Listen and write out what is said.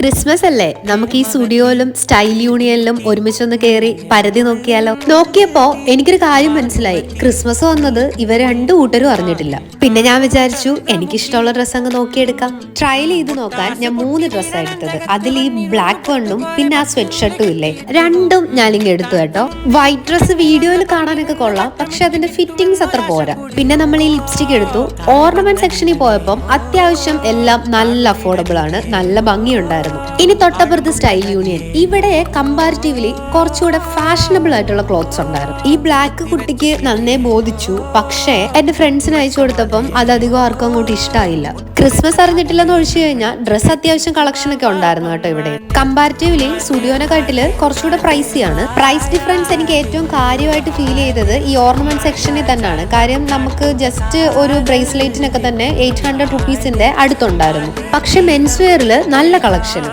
Christmas അല്ലേ, നമുക്ക് ഈ സ്റ്റുഡിയോയിലും സ്റ്റൈൽ യൂണിയനിലും ഒരുമിച്ചൊന്ന് കയറി പരതി നോക്കിയാലോ. നോക്കിയപ്പോ എനിക്കൊരു കാര്യം മനസ്സിലായി. ക്രിസ്മസ് വന്നത് ഇവർ രണ്ടു കൂട്ടരും അറിഞ്ഞിട്ടില്ല. പിന്നെ ഞാൻ വിചാരിച്ചു എനിക്കിഷ്ടമുള്ള ഡ്രസ്സ് അങ്ങ് നോക്കിയെടുക്കാം. ട്രയൽ ചെയ്ത് നോക്കാൻ ഞാൻ 3 ഡ്രസ്സാണ് എടുത്തത്. അതിൽ ഈ ബ്ലാക്ക് വണ്ണും പിന്നെ ആ സ്വെറ്റ് ഷർട്ടും ഇല്ലേ, രണ്ടും ഞാനിങ്ങ് എടുത്തു കേട്ടോ. വൈറ്റ് ഡ്രസ്സ് വീഡിയോയിൽ കാണാനൊക്കെ കൊള്ളാം, പക്ഷെ അതിന്റെ ഫിറ്റിംഗ്സ് അത്ര പോരാ. പിന്നെ നമ്മൾ ഈ ലിപ്സ്റ്റിക് എടുത്തു. ഓർണമെന്റ് സെക്ഷനിൽ പോയപ്പം അത്യാവശ്യം എല്ലാം നല്ല അഫോർഡബിൾ ആണ്, നല്ല ഭംഗിയുണ്ടായിരുന്നു. ഇനി തൊട്ടപ്പുറത്ത് സ്റ്റൈൽ യൂണിയൻ. ഇവിടെ കമ്പാരിറ്റീവ്ലി കുറച്ചുകൂടെ ഫാഷനബിൾ ആയിട്ടുള്ള ക്ലോത്ത്സ് ഉണ്ടായിരുന്നു. ഈ ബ്ലാക്ക് കുട്ടിക്ക് നന്നേ ബോധിച്ചു, പക്ഷേ എന്റെ ഫ്രണ്ട്സിന് അയച്ചു കൊടുത്തപ്പം അത് അധികം ആർക്കും അങ്ങോട്ട് ഇഷ്ടമായില്ല. ക്രിസ്മസ് അറിഞ്ഞിട്ടില്ലെന്ന് ഒഴിച്ചു കഴിഞ്ഞാൽ ഡ്രസ്സ് അത്യാവശ്യം കളക്ഷൻ ഒക്കെ ഉണ്ടായിരുന്നു കേട്ടോ. ഇവിടെ കമ്പാരിറ്റീവ്ലി സ്റ്റുഡിയോനെക്കാട്ടില് കുറച്ചുകൂടെ പ്രൈസിയാണ്. പ്രൈസ് ഡിഫറൻസ് എനിക്ക് ഏറ്റവും കാര്യമായിട്ട് ഫീൽ ചെയ്തത് ഈ ഓർണമെന്റ് സെക്ഷനിൽ തന്നെയാണ്. കാര്യം നമുക്ക് ജസ്റ്റ് ഒരു ബ്രേസ്ലെറ്റിനൊക്കെ തന്നെ 800 റുപ്പീസിന്റെ അടുത്തുണ്ടായിരുന്നു. പക്ഷെ മെൻസ് വെയറിൽ നല്ല കളക്ഷൻ.